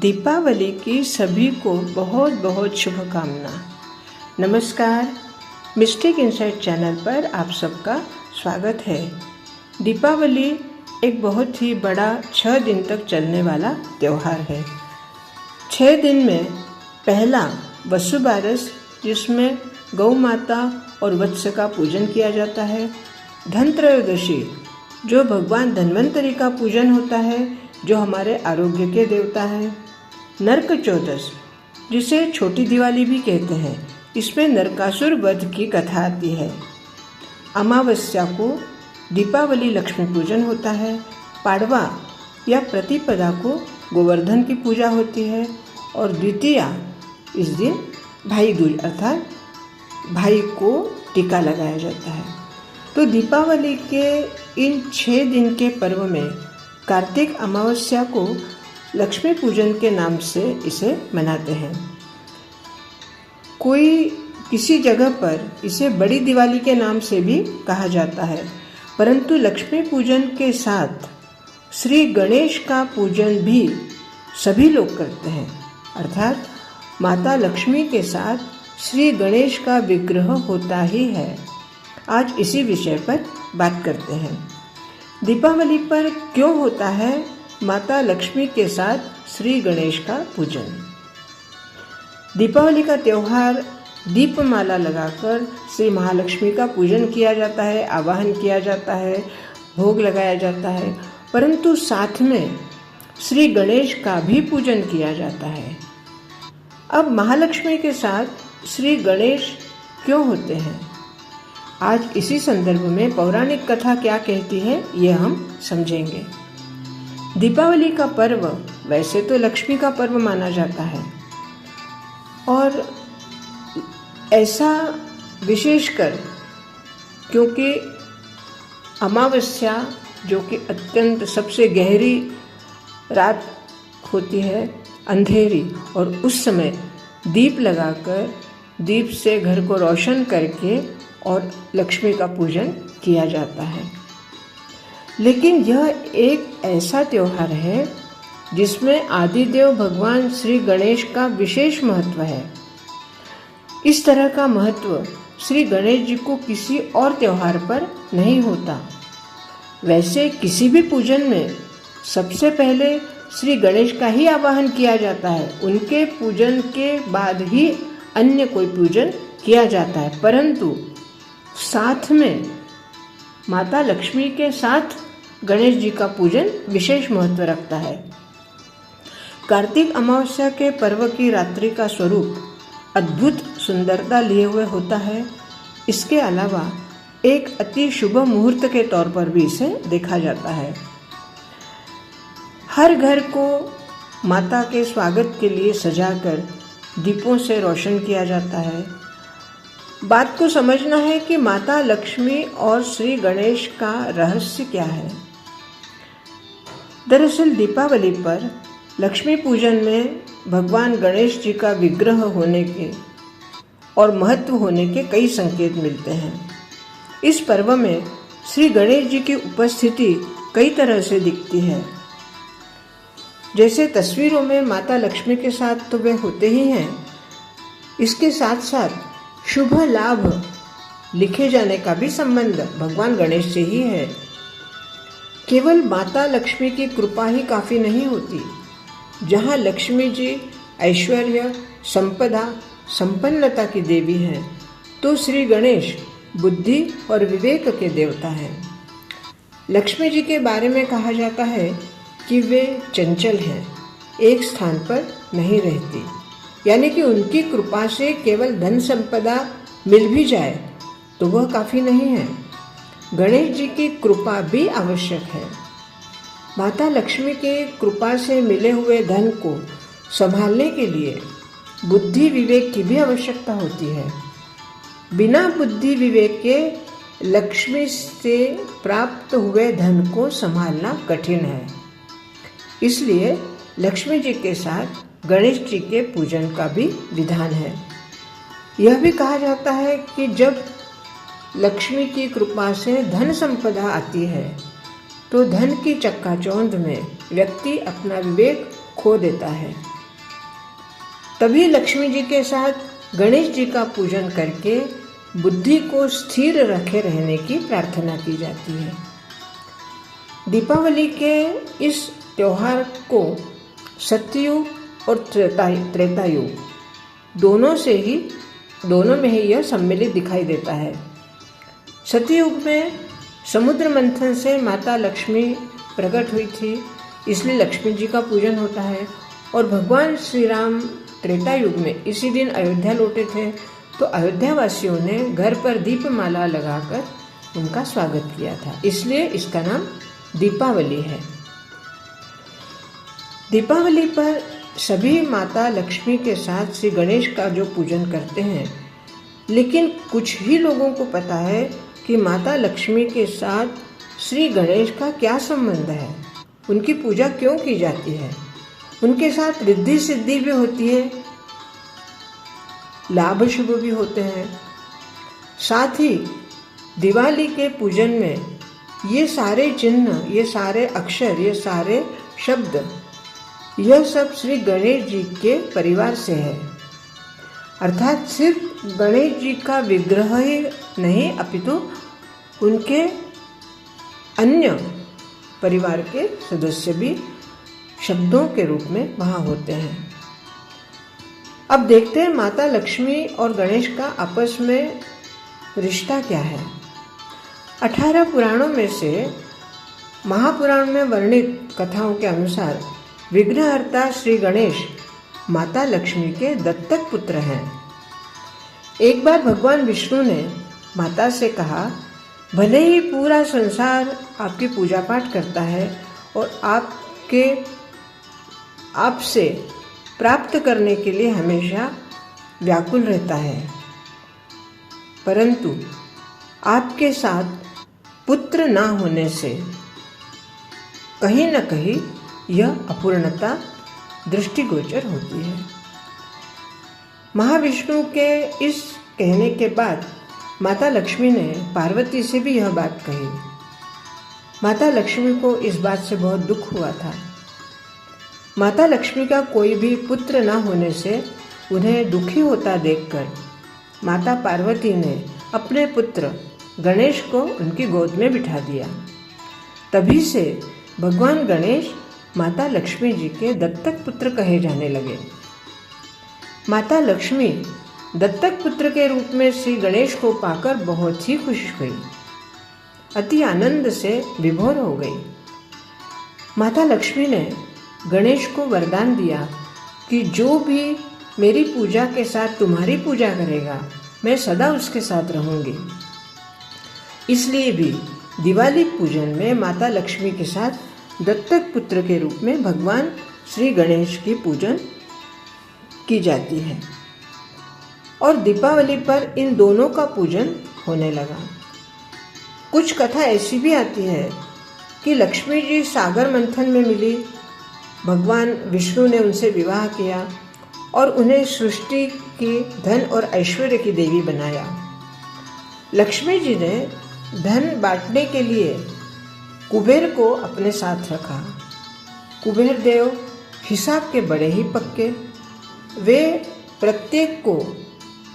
दीपावली की सभी को बहुत बहुत शुभकामना। नमस्कार, मिस्टेक इनसाइट चैनल पर आप सबका स्वागत है। दीपावली एक बहुत ही बड़ा 6 दिन तक चलने वाला त्यौहार है। 6 दिन में पहला वसुबारस, जिसमें गौ माता और वत्स का पूजन किया जाता है। धनत्रयोदशी, जो भगवान धन्वंतरी का पूजन होता है, जो हमारे आरोग्य के देवता हैं। नरक चौदस, जिसे छोटी दिवाली भी कहते हैं, इसमें नरकासुर वध की कथा आती है। अमावस्या को दीपावली लक्ष्मी पूजन होता है। पाड़वा या प्रतिपदा को गोवर्धन की पूजा होती है। और द्वितीया, इस दिन भाई दूज अर्थात भाई को टीका लगाया जाता है। तो दीपावली के इन 6 दिन के पर्व में कार्तिक अमावस्या को लक्ष्मी पूजन के नाम से इसे मनाते हैं। किसी जगह पर इसे बड़ी दिवाली के नाम से भी कहा जाता है, परंतु लक्ष्मी पूजन के साथ श्री गणेश का पूजन भी सभी लोग करते हैं, अर्थात माता लक्ष्मी के साथ श्री गणेश का विग्रह होता ही है। आज इसी विषय पर बात करते हैं। दीपावली पर क्यों होता है माता लक्ष्मी के साथ श्री गणेश का पूजन? दीपावली का त्यौहार दीपमाला लगाकर श्री महालक्ष्मी का पूजन किया जाता है, आवाहन किया जाता है, भोग लगाया जाता है, परंतु साथ में श्री गणेश का भी पूजन किया जाता है। अब महालक्ष्मी के साथ श्री गणेश क्यों होते हैं? आज इसी संदर्भ में पौराणिक कथा क्या कहती है, यह हम समझेंगे। दीपावली का पर्व वैसे तो लक्ष्मी का पर्व माना जाता है, और ऐसा विशेषकर क्योंकि अमावस्या, जो कि अत्यंत सबसे गहरी रात होती है, अंधेरी, और उस समय दीप लगाकर दीप से घर को रोशन करके और लक्ष्मी का पूजन किया जाता है। लेकिन यह एक ऐसा त्यौहार है जिसमें आदिदेव भगवान श्री गणेश का विशेष महत्व है। इस तरह का महत्व श्री गणेश जी को किसी और त्यौहार पर नहीं होता। वैसे किसी भी पूजन में सबसे पहले श्री गणेश का ही आवाहन किया जाता है, उनके पूजन के बाद ही अन्य कोई पूजन किया जाता है, परंतु साथ में माता लक्ष्मी के साथ गणेश जी का पूजन विशेष महत्व रखता है। कार्तिक अमावस्या के पर्व की रात्रि का स्वरूप अद्भुत सुंदरता लिए हुए होता है। इसके अलावा एक अति शुभ मुहूर्त के तौर पर भी इसे देखा जाता है। हर घर को माता के स्वागत के लिए सजाकर दीपों से रोशन किया जाता है। बात को समझना है कि माता लक्ष्मी और श्री गणेश का रहस्य क्या है। दरअसल दीपावली पर लक्ष्मी पूजन में भगवान गणेश जी का विग्रह होने के और महत्व होने के कई संकेत मिलते हैं। इस पर्व में श्री गणेश जी की उपस्थिति कई तरह से दिखती है। जैसे तस्वीरों में माता लक्ष्मी के साथ तो वे होते ही हैं, इसके साथ साथ शुभ लाभ लिखे जाने का भी संबंध भगवान गणेश से ही है। केवल माता लक्ष्मी की कृपा ही काफ़ी नहीं होती। जहाँ लक्ष्मी जी ऐश्वर्य, संपदा, संपन्नता की देवी हैं, तो श्री गणेश बुद्धि और विवेक के देवता हैं। लक्ष्मी जी के बारे में कहा जाता है कि वे चंचल हैं, एक स्थान पर नहीं रहती, यानी कि उनकी कृपा से केवल धन संपदा मिल भी जाए तो वह काफ़ी नहीं है। गणेश जी की कृपा भी आवश्यक है। माता लक्ष्मी के कृपा से मिले हुए धन को संभालने के लिए बुद्धि विवेक की भी आवश्यकता होती है। बिना बुद्धि विवेक के लक्ष्मी से प्राप्त हुए धन को संभालना कठिन है। इसलिए लक्ष्मी जी के साथ गणेश जी के पूजन का भी विधान है। यह भी कहा जाता है कि जब लक्ष्मी की कृपा से धन संपदा आती है तो धन की चक्काचौंध में व्यक्ति अपना विवेक खो देता है। तभी लक्ष्मी जी के साथ गणेश जी का पूजन करके बुद्धि को स्थिर रखे रहने की प्रार्थना की जाती है। दीपावली के इस त्योहार को सत्ययुग और त्रेतायुग दोनों में ही यह सम्मिलित दिखाई देता है। सत्ययुग में समुद्र मंथन से माता लक्ष्मी प्रकट हुई थी, इसलिए लक्ष्मी जी का पूजन होता है। और भगवान श्री राम त्रेता युग में इसी दिन अयोध्या लौटे थे, तो अयोध्या वासियों ने घर पर दीपमाला लगाकर उनका स्वागत किया था, इसलिए इसका नाम दीपावली है। दीपावली पर सभी माता लक्ष्मी के साथ श्री गणेश का जो पूजन करते हैं, लेकिन कुछ ही लोगों को पता है कि माता लक्ष्मी के साथ श्री गणेश का क्या संबंध है, उनकी पूजा क्यों की जाती है। उनके साथ रिद्धि सिद्धि भी होती है, लाभ शुभ भी होते हैं। साथ ही दिवाली के पूजन में ये सारे चिन्ह, ये सारे अक्षर, ये सारे शब्द, यह सब श्री गणेश जी के परिवार से है। अर्थात सिर्फ गणेश जी का विग्रह ही नहीं, अपितु उनके अन्य परिवार के सदस्य भी शब्दों के रूप में वहाँ होते हैं। अब देखते हैं माता लक्ष्मी और गणेश का आपस में रिश्ता क्या है। 18 पुराणों में से महापुराण में वर्णित कथाओं के अनुसार विघ्नहर्ता श्री गणेश माता लक्ष्मी के दत्तक पुत्र हैं। एक बार भगवान विष्णु ने माता से कहा, भले ही पूरा संसार आपकी पूजा पाठ करता है और आपसे प्राप्त करने के लिए हमेशा व्याकुल रहता है, परंतु आपके साथ पुत्र ना होने से कहीं न कहीं यह अपूर्णता दृष्टिगोचर होती है। महाविष्णु के इस कहने के बाद माता लक्ष्मी ने पार्वती से भी यह बात कही। माता लक्ष्मी को इस बात से बहुत दुख हुआ था। माता लक्ष्मी का कोई भी पुत्र न होने से उन्हें दुखी होता देखकर माता पार्वती ने अपने पुत्र गणेश को उनकी गोद में बिठा दिया। तभी से भगवान गणेश माता लक्ष्मी जी के दत्तक पुत्र कहे जाने लगे। माता लक्ष्मी दत्तक पुत्र के रूप में श्री गणेश को पाकर बहुत ही खुश हुई, अति आनंद से विभोर हो गई। माता लक्ष्मी ने गणेश को वरदान दिया कि जो भी मेरी पूजा के साथ तुम्हारी पूजा करेगा, मैं सदा उसके साथ रहूंगी। इसलिए भी दिवाली पूजन में माता लक्ष्मी के साथ दत्तक पुत्र के रूप में भगवान श्री गणेश की पूजन की जाती है। और दीपावली पर इन दोनों का पूजन होने लगा। कुछ कथा ऐसी भी आती है कि लक्ष्मी जी सागर मंथन में मिली, भगवान विष्णु ने उनसे विवाह किया और उन्हें सृष्टि की, धन और ऐश्वर्य की देवी बनाया। लक्ष्मी जी ने धन बांटने के लिए कुबेर को अपने साथ रखा। कुबेर देव हिसाब के बड़े ही पक्के, वे प्रत्येक को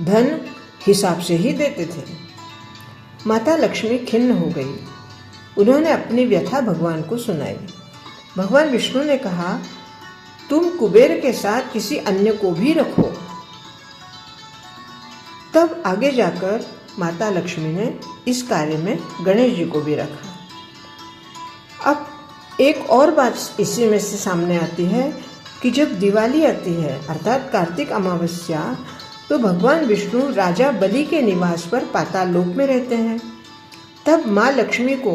धन हिसाब से ही देते थे। माता लक्ष्मी खिन्न हो गई। उन्होंने अपनी व्यथा भगवान को सुनाई। भगवान विष्णु ने कहा, तुम कुबेर के साथ किसी अन्य को भी रखो। तब आगे जाकर माता लक्ष्मी ने इस कार्य में गणेश जी को भी रखा। अब एक और बात इसी में से सामने आती है कि जब दिवाली आती है, अर्थात कार्तिक अमावस्या, तो भगवान विष्णु राजा बलि के निवास पर पाताल लोक में रहते हैं। तब माँ लक्ष्मी को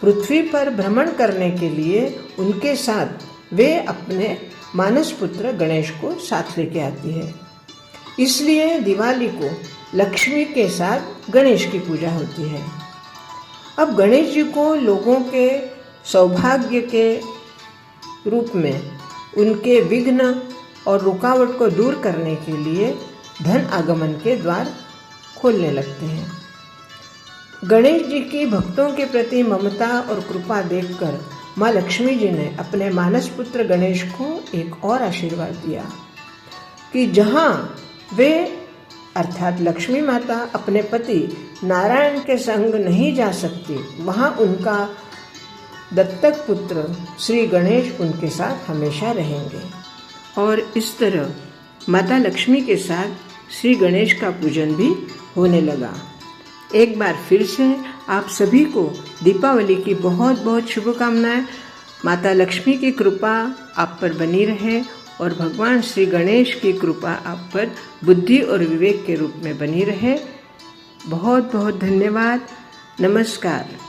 पृथ्वी पर भ्रमण करने के लिए उनके साथ वे अपने मानस पुत्र गणेश को साथ लेके आती है। इसलिए दिवाली को लक्ष्मी के साथ गणेश की पूजा होती है। अब गणेश जी को लोगों के सौभाग्य के रूप में उनके विघ्न और रुकावट को दूर करने के लिए धन आगमन के द्वार खोलने लगते हैं। गणेश जी की भक्तों के प्रति ममता और कृपा देखकर माँ लक्ष्मी जी ने अपने मानस पुत्र गणेश को एक और आशीर्वाद दिया कि जहाँ वे अर्थात लक्ष्मी माता अपने पति नारायण के संग नहीं जा सकती, वहाँ उनका दत्तक पुत्र श्री गणेश उनके साथ हमेशा रहेंगे। और इस तरह माता लक्ष्मी के साथ श्री गणेश का पूजन भी होने लगा। एक बार फिर से आप सभी को दीपावली की बहुत बहुत शुभकामनाएं। माता लक्ष्मी की कृपा आप पर बनी रहे और भगवान श्री गणेश की कृपा आप पर बुद्धि और विवेक के रूप में बनी रहे। बहुत बहुत धन्यवाद। नमस्कार।